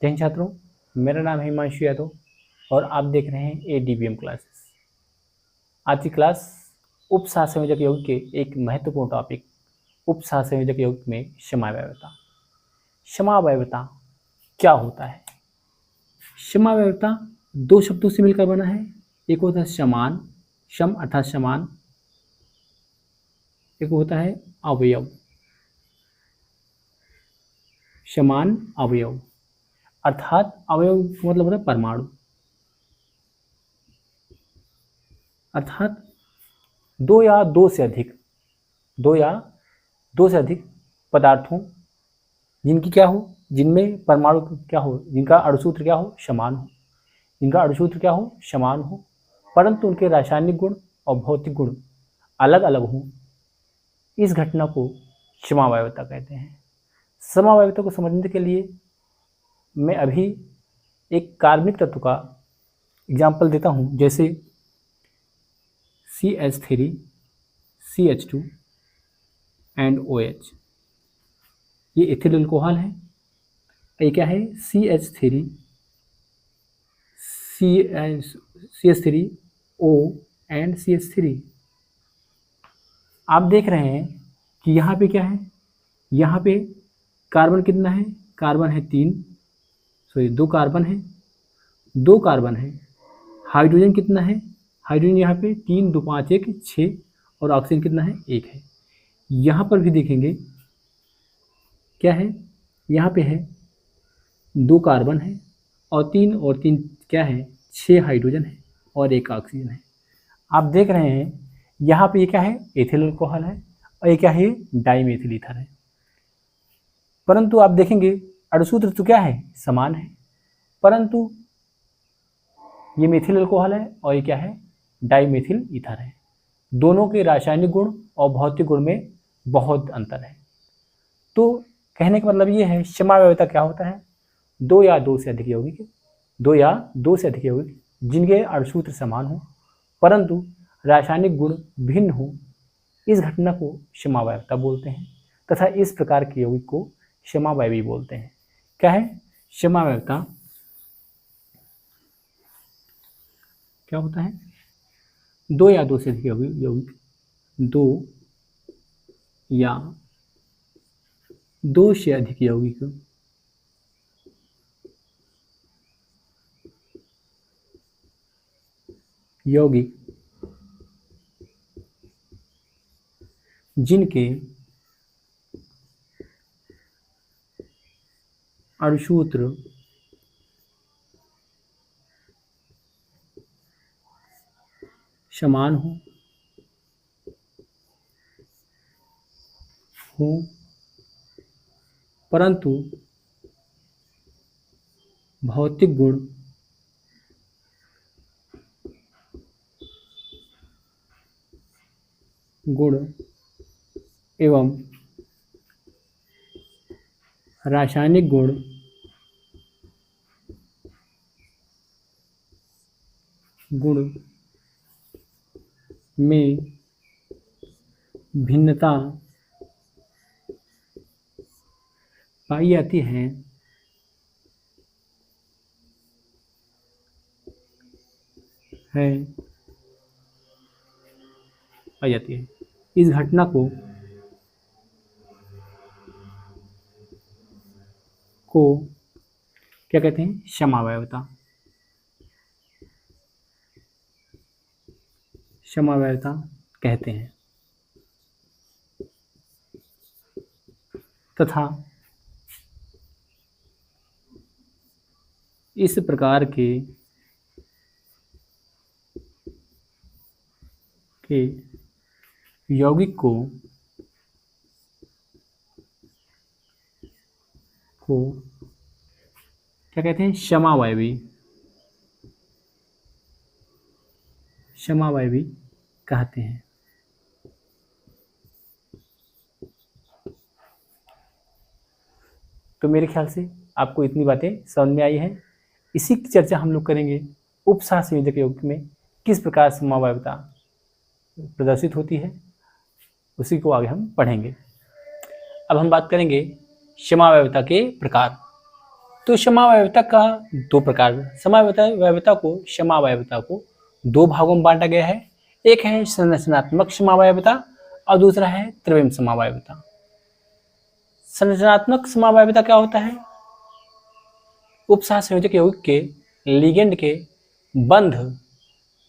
जय हिंद छात्रों, मेरा नाम है हिमांशु यादव और आप देख रहे हैं ADBM क्लासेस। आज की क्लास उपसहार संयोजक यौगिक के एक महत्वपूर्ण टॉपिक उपसहार संयोजक यौगिक में समावयवता। समावयवता क्या होता है? समावयवता दो शब्दों से मिलकर बना है। एक होता है समान, सम अर्थात समान, एक होता है अवयव, समान अवयव अर्थात अवयव मतलब होता है परमाणु, अर्थात दो या दो से अधिक पदार्थों जिनकी क्या हो, जिनमें परमाणु क्या हो, जिनका अणुसूत्र क्या हो, समान हो, जिनका अणुसूत्र क्या हो, समान हो, परंतु उनके रासायनिक गुण और भौतिक गुण अलग अलग हों, इस घटना को समावयवता कहते हैं। समावयवता को समझने के लिए मैं अभी एक कार्बनिक तत्व का एग्जाम्पल देता हूँ, जैसे CH3 CH2 एंड OH। ये एथिल अल्कोहल है। ये क्या है? CH3O and CH3। आप देख रहे हैं कि यहाँ पे क्या है, यहाँ पे कार्बन कितना है? कार्बन है 3, सॉरी 2 कार्बन है, 2 कार्बन है। हाइड्रोजन कितना है? हाइड्रोजन यहाँ पे 3 2 5 1 6 और ऑक्सीजन कितना है? 1 है। यहाँ पर भी देखेंगे क्या है, यहाँ पे है 2 कार्बन है और 3 क्या है? 6 हाइड्रोजन है और 1 ऑक्सीजन है। आप देख रहे हैं यहाँ पे ये क्या है? एथिल अल्कोहल है और ये क्या है? डाइमेथिल ईथर है। परंतु आप देखेंगे अणुसूत्र तो क्या है? समान है, परंतु ये मेथिल अल्कोहल है और ये क्या है? डाइमेथिल ईथर है। दोनों के रासायनिक गुण और भौतिक गुण में बहुत अंतर है। तो कहने का मतलब ये है, समावयवता क्या होता है? दो या दो से अधिक यौगिक जिनके अणुसूत्र समान हो परंतु रासायनिक गुण भिन्न हो, इस घटना को समावयवता बोलते हैं तथा इस प्रकार के यौगिक को समावयवी बोलते हैं। क्या है समावयवता? क्या होता है? दो या दो से अधिक यौगिक दो या दो से अधिक यौगिक जिनके अणुसूत्र समान हो परंतु भौतिक गुण एवं रासायनिक गुण में भिन्नता पाई जाती है, इस घटना को क्या कहते हैं? समावयवता कहते हैं। तथा इस प्रकार के यौगिक को क्या कहते हैं? समावयवी कहते हैं। तो मेरे ख्याल से आपको इतनी बातें समझ में आई हैं। इसी की चर्चा हम लोग करेंगे उपसहार संयोजक यौगिक में किस प्रकार समावयवता प्रदर्शित होती है, उसी को आगे हम पढ़ेंगे। अब हम बात करेंगे समावयवता के प्रकार। तो समावयवता का दो प्रकार, समावयवता को समावयवता को दो भागों में बांटा गया है। एक है संरचनात्मक समावयवता और दूसरा है त्रिविम समावयवता। संरचनात्मक समावयवता क्या होता है? उपसह संयोजक यौगिक के लिगेंड के बंध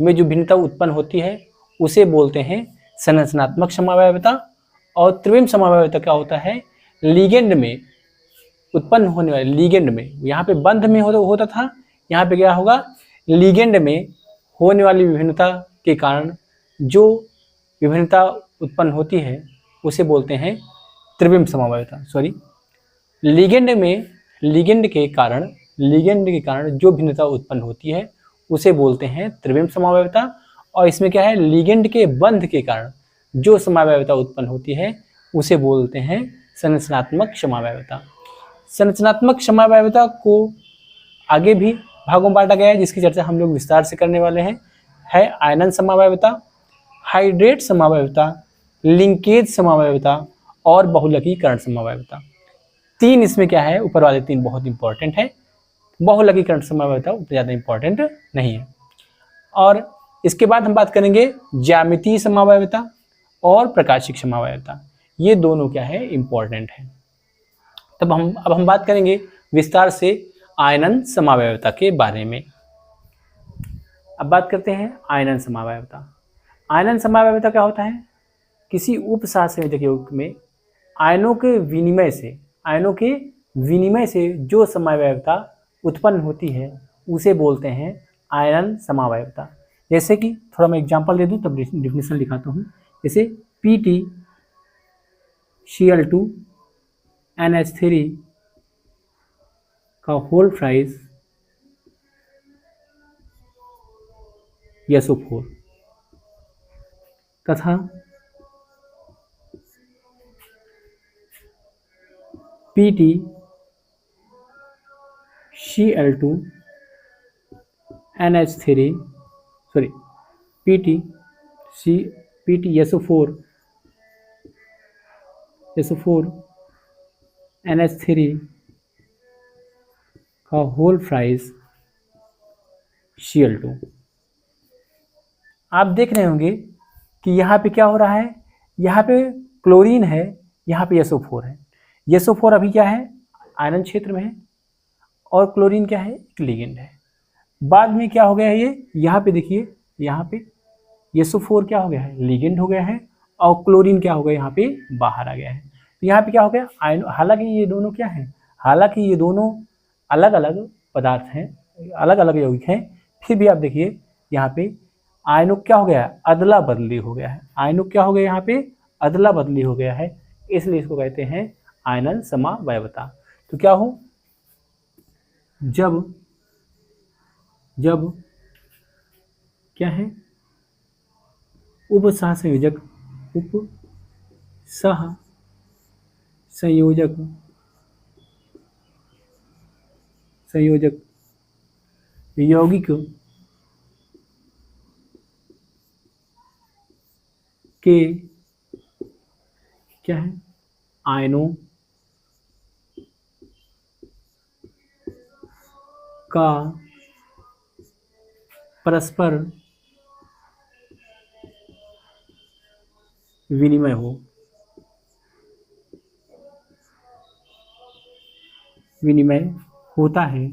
में जो भिन्नता उत्पन्न होती है उसे बोलते हैं संरचनात्मक समावयवता। और त्रिविम समावयवता क्या होता है? लिगेंड में उत्पन्न होने वाले, लिगेंड में, यहाँ पे बंध में होता था, यहाँ पे क्या होगा? लिगेंड में होने वाली विभिन्नता के कारण जो विभिन्नता उत्पन्न होती है उसे बोलते हैं त्रिविम समावयवता। सॉरी, लिगेंड के कारण जो भिन्नता उत्पन्न होती है उसे बोलते हैं त्रिविम समावयवता। और इसमें क्या है? लिगेंड के बंध के कारण जो समावयवता उत्पन्न होती है उसे बोलते हैं संरचनात्मक समावयवता। संरचनात्मक समावयवता को आगे भी भागों में बांटा गया है जिसकी चर्चा हम लोग विस्तार से करने वाले हैं। है आयनन समावयवता, हाइड्रेट समावयवता, लिंकेज समावयवता और बहुलकीकरण समावयवता। तीन इसमें क्या है? ऊपर वाले तीन बहुत इंपॉर्टेंट है, बहुलकीकरण समावयवता उतना ज़्यादा इंपॉर्टेंट नहीं है। और इसके बाद हम बात करेंगे ज्यामितीय समावयवता और प्रकाशिक समावयवता। ये दोनों क्या है? इंपॉर्टेंट है। अब हम बात करेंगे विस्तार से आयनन समावयवता के बारे में। अब बात करते हैं आयनन समावयवता। आयनन समावयवता क्या होता है? किसी उपसह संयोजक यौगिक में आयनों के विनिमय से जो समावयवता उत्पन्न होती है उसे बोलते हैं आयनन समावयवता। जैसे कि थोड़ा मैं एग्जांपल दे दूं तब डेफिनेशन लिखाता हूँ। जैसे PtCl2NH3 का होल प्राइस SO4 तथा PtSO4NH3 का होल प्राइस Cl2। आप देख रहे होंगे कि यहाँ पे क्या हो रहा है? यहाँ पे क्लोरीन है, यहाँ पे SO4 है। SO4 अभी क्या है? आयनन क्षेत्र में है और क्लोरीन क्या है? एक लिगेंड है। बाद में क्या हो गया है? ये यहाँ पे देखिए, यहाँ पे SO4 क्या हो गया है? लिगेंड हो गया है और क्लोरीन क्या हो गया? यहाँ पे बाहर आ गया है। तो यहाँ पे क्या हो गया? आयन, हालांकि ये दोनों क्या है? हालांकि ये दोनों अलग अलग पदार्थ हैं, अलग अलग यौगिक हैं, फिर भी आप देखिए यहाँ पे आयनों क्या हो गया? अदला बदली हो गया है। आयनों क्या हो गया? यहाँ पे अदला बदली हो गया है, इसलिए इसको कहते हैं आयनन समावयवता। तो क्या हो? जब क्या है? उपसह संयोजक यौगिक के क्या है? आयनों का परस्पर विनिमय होता है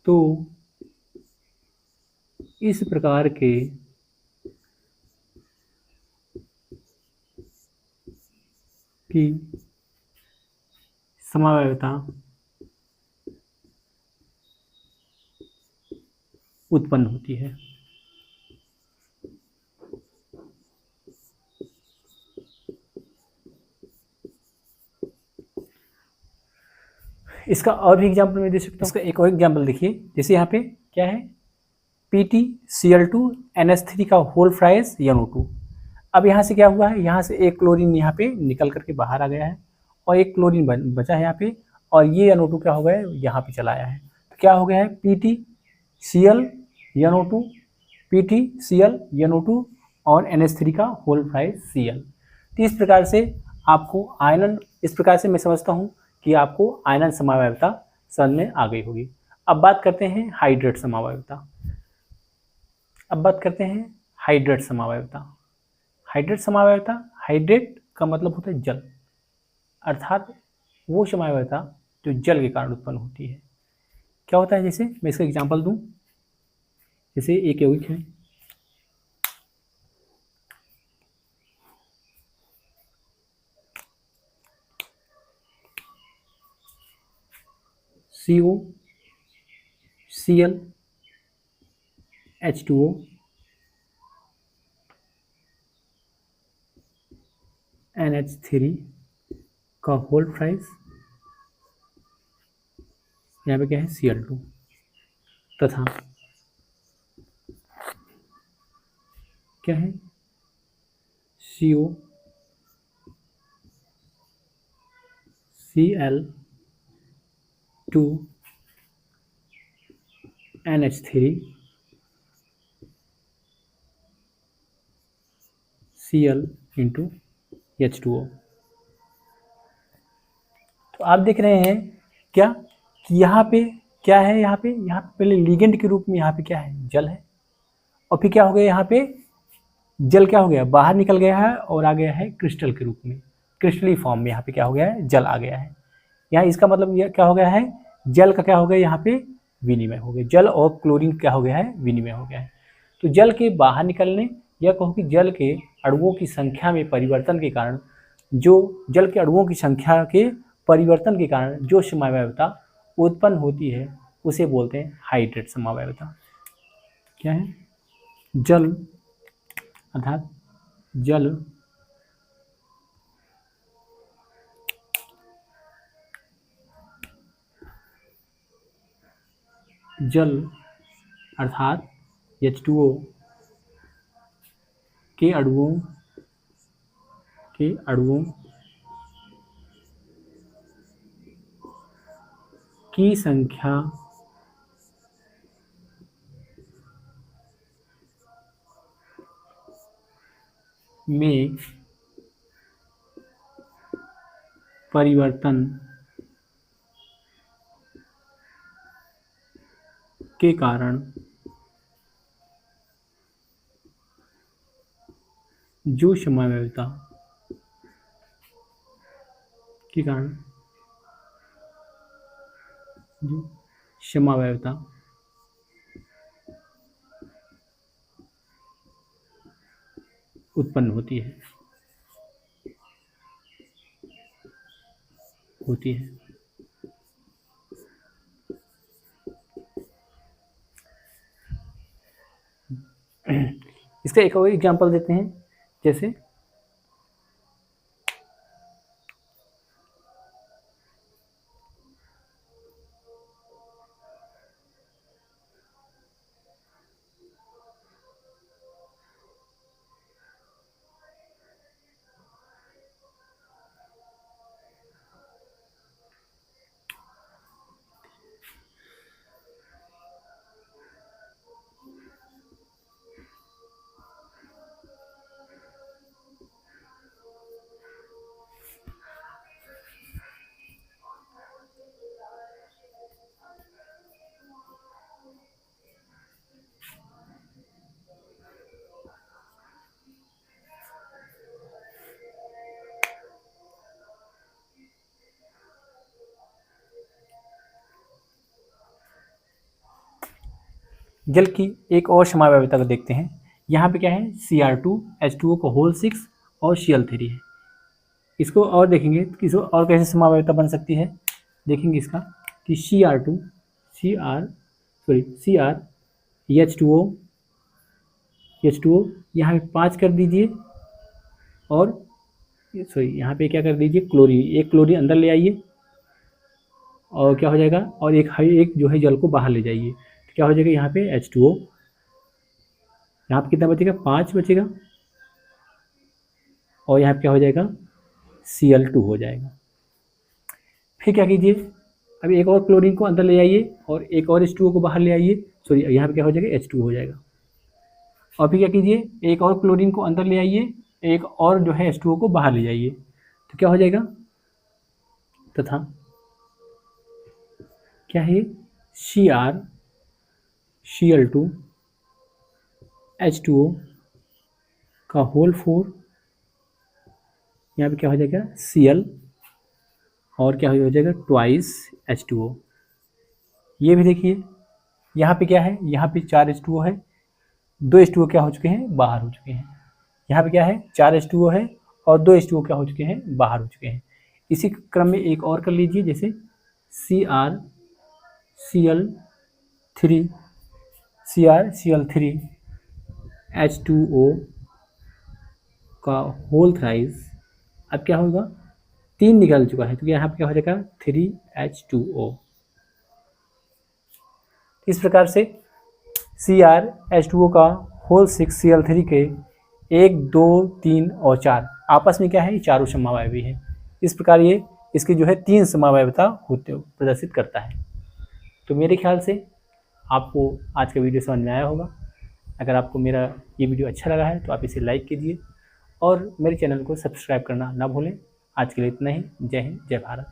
तो इस प्रकार के की समावयवता उत्पन्न होती है। इसका और भी एग्जाम्पल मैं दे सकता हूँ। इसका एक और एग्जाम्पल देखिए, जैसे यहाँ पे क्या है? PtCl2NH3 का होल प्राइस NO2। अब यहाँ से क्या हुआ है? यहाँ से एक क्लोरीन यहाँ पे निकल करके बाहर आ गया है और एक क्लोरीन बचा है यहाँ पे, और ये NO2 क्या हो गया है? यहाँ पे चला आया है। तो क्या हो गया है? PtCl NO2 और NH3 का होल प्राइस Cl। तो इस प्रकार से आपको आयनन, इस प्रकार से मैं समझता हूँ कि आपको आयनन समावयवता समझ में आ गई होगी। अब बात करते हैं हाइड्रेट समावयवता। अब बात करते हैं हाइड्रेट समावयवता। हाइड्रेट समावयवता, हाइड्रेट का मतलब होता है जल, अर्थात वो समावयवता जो जल के कारण उत्पन्न होती है। क्या होता है, जैसे मैं इसका एग्जांपल दूं, जैसे एक यौगिक है, CO, Cl, H2O, NH3 का होल प्राइस, यहाँ पे क्या है Cl2, तथा क्या है CO, Cl2, NH3, Cl into H2O। तो आप देख रहे हैं क्या कि यहाँ पे क्या है, यहाँ पे पहले लिगेंड के रूप में यहाँ पे क्या है, जल है, और फिर क्या हो गया, यहाँ पे जल क्या हो गया, बाहर निकल गया है और आ गया है क्रिस्टल के रूप में, क्रिस्टली फॉर्म में यहाँ पे क्या हो गया है, जल आ गया है। यहाँ इसका मतलब यह क्या हो गया है, जल का क्या हो गया, यहाँ पे विनिमय हो गया, जल और क्लोरीन क्या हो गया है, विनिमय हो गया है। तो जल के बाहर निकलने, यह कहो कि जल के अणुओं की संख्या में परिवर्तन के कारण, जो जल के अणुओं की संख्या के परिवर्तन के कारण जो समावयवता उत्पन्न होती है उसे बोलते हैं हाइड्रेट समावयवता। क्या है, जल अर्थात जल अर्थात H2O के अणुओं की संख्या में परिवर्तन के कारण जो समावयवता के कारण जो समावयवता उत्पन्न होती है इसका एक और एग्जांपल देते हैं, जैसे जल की एक और समावयवता को देखते हैं। यहाँ पे क्या है, Cr2, H2O को होल 6 और Cl3 है। इसको और देखेंगे कि इसको और कैसे समावयवता बन सकती है, देखेंगे इसका कि Cr H2O यहाँ पे 5 कर दीजिए, और यहाँ पे क्या कर दीजिए, क्लोरीन, एक क्लोरीन अंदर ले आइए और क्या हो जाएगा, और एक जो है जल को बाहर ले जाइए, तो क्या हो जाएगा, यहाँ पे H2O, यहाँ पे कितना बचेगा, 5 बचेगा, और यहाँ पे क्या हो जाएगा, Cl2 हो जाएगा। फिर क्या कीजिए, अभी एक और क्लोरीन को अंदर ले आइए और एक और H2O को बाहर ले आइए, यहाँ पे क्या हो जाएगा, H2 हो जाएगा। और फिर क्या कीजिए, एक और क्लोरीन को अंदर ले आइए, एक और जो है H2O को बाहर ले जाइए, तो क्या हो जाएगा, तथा क्या है Cr Cl2 H2O का होल 4, यहाँ पे क्या हो जाएगा Cl और क्या हो जाएगा ट्वाइस H2O। ये भी देखिए यहाँ पे क्या है, यहाँ पे 4 H2O है, 2 H2O क्या हो चुके हैं, बाहर हो चुके हैं। यहाँ पे क्या है 4 H2O है और 2 H2O क्या हो चुके हैं, बाहर हो चुके हैं। इसी क्रम में एक और कर लीजिए, जैसे CrCl3 H2O का होल थ्राइस, अब क्या होगा 3 निकल चुका है, तो यहाँ पे क्या हो जाएगा 3H2O। इस प्रकार से CrH2O का होल 6 Cl3 के 1, 2, 3 और 4 आपस में क्या है, चारों समवायवी है। इस प्रकार ये इसकी जो है 3 समवायवता होते प्रदर्शित करता है। तो मेरे ख्याल से आपको आज का वीडियो समझ में आया होगा। अगर आपको मेरा ये वीडियो अच्छा लगा है तो आप इसे लाइक कीजिए और मेरे चैनल को सब्सक्राइब करना ना भूलें। आज के लिए इतना ही। जय हिंद, जय भारत।